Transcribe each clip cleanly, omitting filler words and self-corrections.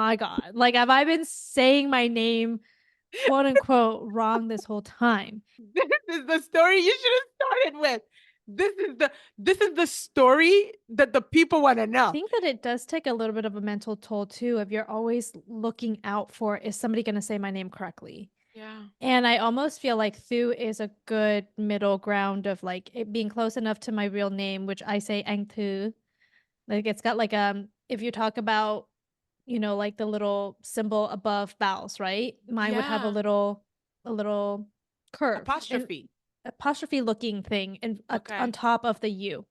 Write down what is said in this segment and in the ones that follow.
my God. Like, have I been saying my name, quote unquote, wrong this whole time? This is the story you should have started with. This is the story that the people want to I know. think that it does take a little bit of a mental toll too, if you're always looking out for, is somebody going to say my name correctly? Yeah. And I almost feel like Thu is a good middle ground of like it being close enough to my real name, which I say Anh Thu. Like it's got like if you talk about, like the little symbol above vowels, right? Mine would have a Yeah. little curve and Apostrophe. apostrophe looking thing and on Okay. top of the U.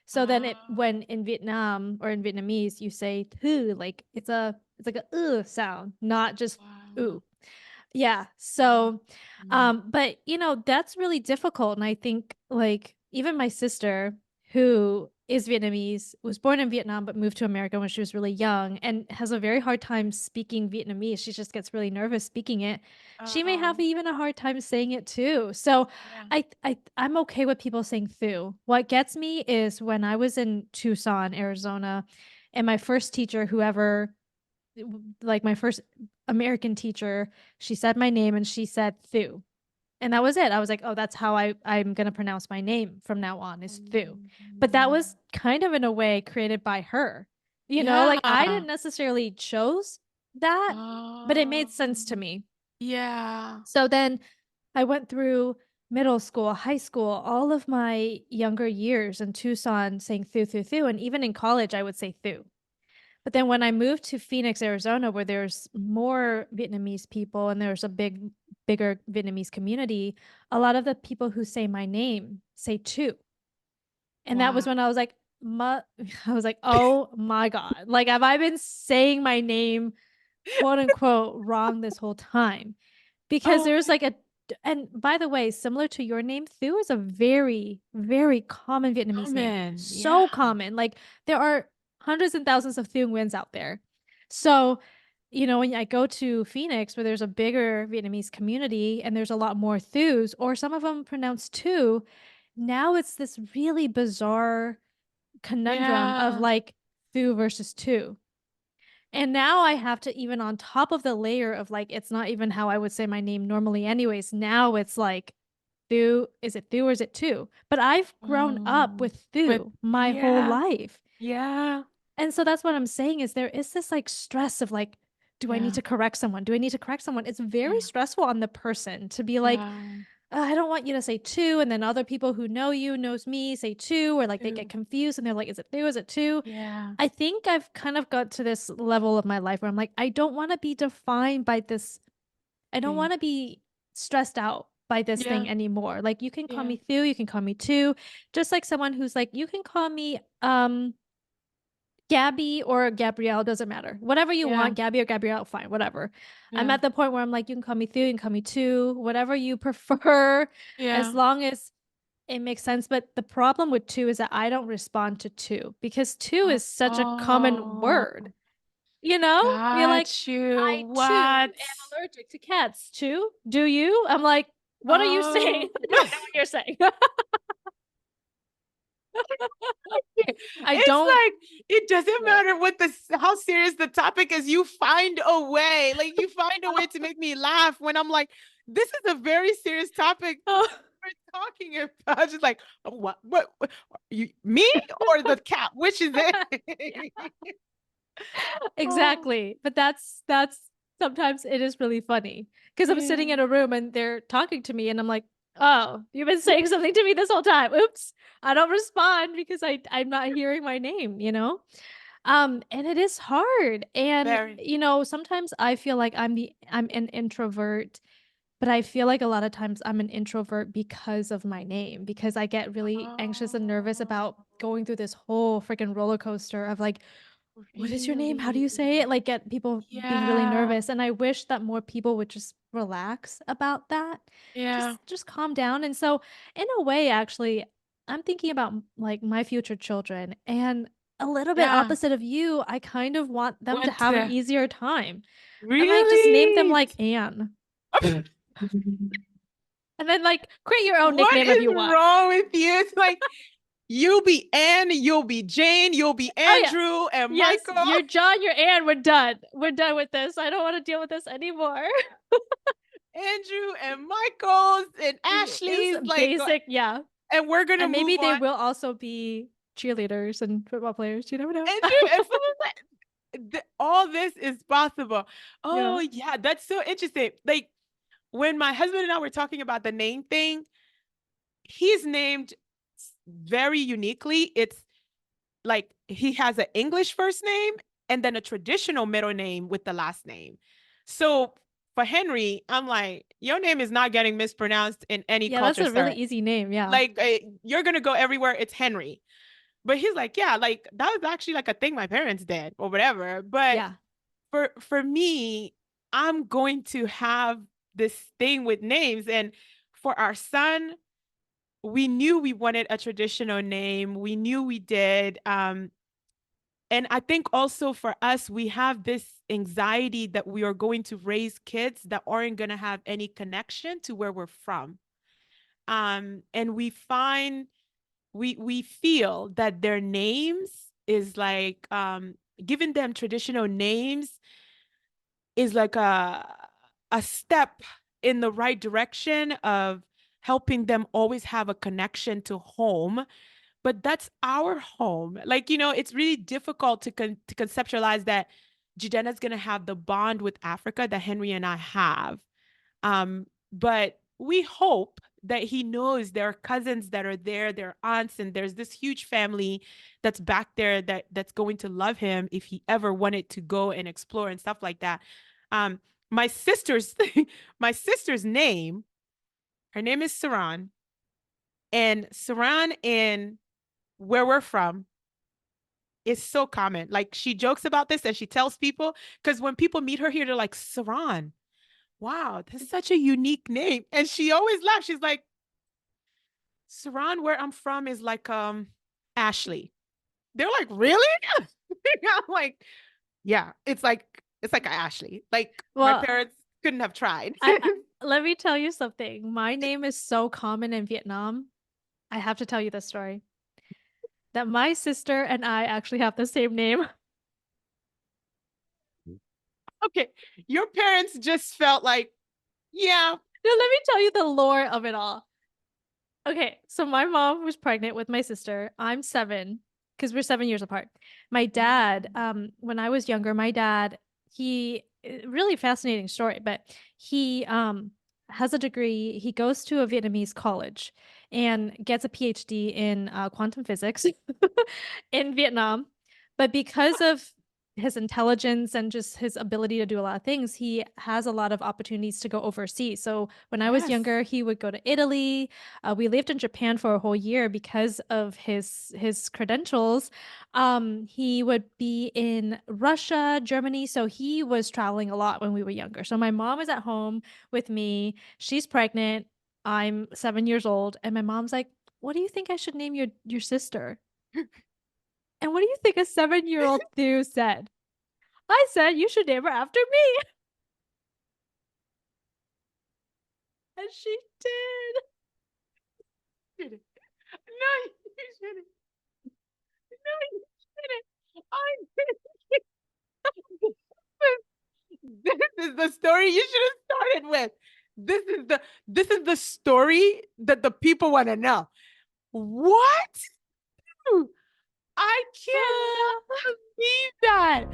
So then when in Vietnam or in Vietnamese you say Thu, like it's like a sound, not just Wow. ooh. Yeah. So, but that's really difficult. And I think like even my sister, who is Vietnamese, was born in Vietnam but moved to America when she was really young and has a very hard time speaking Vietnamese. She just gets really nervous speaking it. She may have Oh, even a hard time saying it too. So yeah. I'm okay with people saying Thu. What gets me is when I was in Tucson, Arizona, and my first teacher, whoever like my first American teacher, she said my name and she said Thu. And that was it. I was like, oh, that's how I'm gonna pronounce my name from now on is Thu. But that Mm. was kind of in a way created by her. Like I Yeah. didn't necessarily chose that, but it Oh, made sense to me. yeah. So then I went through middle school, high school, all of my younger years in Tucson saying Thu, Thu, Thu. And even in college, I would say Thu. But then when I moved to Phoenix, Arizona, where there's more Vietnamese people and there's a bigger Vietnamese community, a lot of the people who say my name say Tu. And that was Wow. when I was like, I was like, oh my God. Like, have I been saying my name, quote unquote, wrong this whole time? Because Oh, there's like and by the way, similar to your name, Thu is a very, very common Vietnamese name. man. Yeah. So common. Like there are hundreds and thousands of Thu Nguyen's out there. So, when I go to Phoenix, where there's a bigger Vietnamese community and there's a lot more Thus, or some of them pronounce Tu, now it's this really bizarre conundrum of Yeah. like Thu versus Tu. And now I have to, even on top of the layer of like, it's not even how I would say my name normally, anyways. Now it's like, Thu, is it Thu or is it Tu? But I've grown up Um, with but Thu my whole yeah. life. Yeah. And so that's what I'm saying is there is this like stress of like, do I need Yeah. to correct someone? Do I need to correct someone? It's very Yeah. stressful on the person to be like, Yeah. I don't want you to say two, and then other people who know you knows me say two, or like they get Ew. confused and they're like, is it two? Is it two? Yeah. I think I've kind of got to this level of my life where I'm like, I don't want to be defined by this. I don't Thing. want to be stressed out by this Yeah. thing anymore. Like you can call Yeah. me Thu, you can call me two, just like someone who's like, you can call me Gabby or Gabrielle, doesn't matter. Whatever you Yeah. want, Gabby or Gabrielle, fine, whatever. I'm Yeah. at the point where I'm like, you can call me Thu, you can call me two, whatever you prefer, as Yeah. long as it makes sense. But the problem with two is that I don't respond to two because two Oh, is such a common oh, word. You're like, got you. I too What? am allergic to cats. Too? Do you? I'm like, what are you saying? Oh, I don't know what you're saying. I it's don't. like it doesn't Yeah. matter what how serious the topic is. You find a way, like you find a way to make me laugh when I'm like, this is a very serious topic we're talking about. Just like, what you, me or the cat? Which is Yeah, it? Oh, exactly. But that's sometimes it is really funny because I'm yeah. sitting in a room and they're talking to me and I'm like, oh, you've been saying something to me this whole time. Oops. I don't respond because I'm not hearing my name. And it is hard. And Very. sometimes I feel like I'm an introvert, but I feel like a lot of times I'm an introvert because of my name, because I get really anxious and nervous Oh, about going through this whole freaking roller coaster of like, what is your name? How do you say really? it? Like get people being really Yeah. nervous. And I wish that more people would just relax about that. Yeah. Just calm down. And so in a way, actually, I'm thinking about like my future children and a little bit Yeah. opposite of you. I kind of want them to Went have an to easier time. I might just name them really? like Anne. And then like create your own What nickname if is you want. wrong with you? It's like You'll be Anne, you'll be Jane, you'll be Oh yeah. Andrew and Yes, Michael. you're John, you're Anne. We're done. We're done with this. I don't want to deal with this anymore. Andrew and Michael's and It's Ashley's, like, basic, yeah. and we're gonna And maybe move they on. will also be cheerleaders and football players. You never know. Andrew and all this is possible. Yeah. Oh yeah, that's so interesting. Like when my husband and I were talking about the name thing, he's named very uniquely. It's like he has an English first name and then a traditional middle name with the last name. So for Henry, I'm like, your name is not getting mispronounced in any Yeah, that's culture, a really sir. easy name. Yeah. Like you're gonna go everywhere. It's Henry. But he's like, yeah, like that was actually like a thing my parents did or whatever. But Yeah. for me, I'm going to have this thing with names. And for our son, we knew we wanted a traditional name. We knew we did. And I think also for us, we have this anxiety that we are going to raise kids that aren't going to have any connection to where we're from. And we feel that their names is like giving them traditional names is like a step in the right direction of helping them always have a connection to home, but that's our home. Like, it's really difficult to conceptualize that Jidenna's going to have the bond with Africa that Henry and I have. But we hope that he knows there are cousins that are there, there are aunts, and there's this huge family that's back there that's going to love him if he ever wanted to go and explore and stuff like that. Um, my sister's my sister's name, her name is Saran, and Saran in where we're from is so common. Like she jokes about this and she tells people because when people meet her here, they're like, Saran, wow, that's such a unique name. And she always laughs. She's like, Saran, where I'm from, is like Ashley. They're like, really? I'm like, yeah, it's like Ashley. Like my Well, parents couldn't have tried. I let me tell you something. My name is so common in Vietnam. I have to tell you this story. That my sister and I actually have the same name. Okay, your parents just felt like, yeah. No, let me tell you the lore of it all. Okay, so my mom was pregnant with my sister. I'm 7 because we're 7 years apart. My dad, when I was younger, my dad, he really fascinating story, but he has a degree. He goes to a Vietnamese college and gets a PhD in quantum physics in Vietnam. But because of his intelligence and just his ability to do a lot of things, he has a lot of opportunities to go overseas. So when I was Yes. younger, he would go to Italy. We lived in Japan for a whole year because of his credentials. He would be in Russia, Germany. So he was traveling a lot when we were younger. So my mom is at home with me. She's pregnant. I'm 7 years old, and my mom's like, "What do you think I should name your sister?" And what do you think a 7-year-old Thew said? I said you should name her after me. And she did. No, you shouldn't. No, you shouldn't. This is the story you should have started with. This is the story that the people want to know. What? I cannot believe that.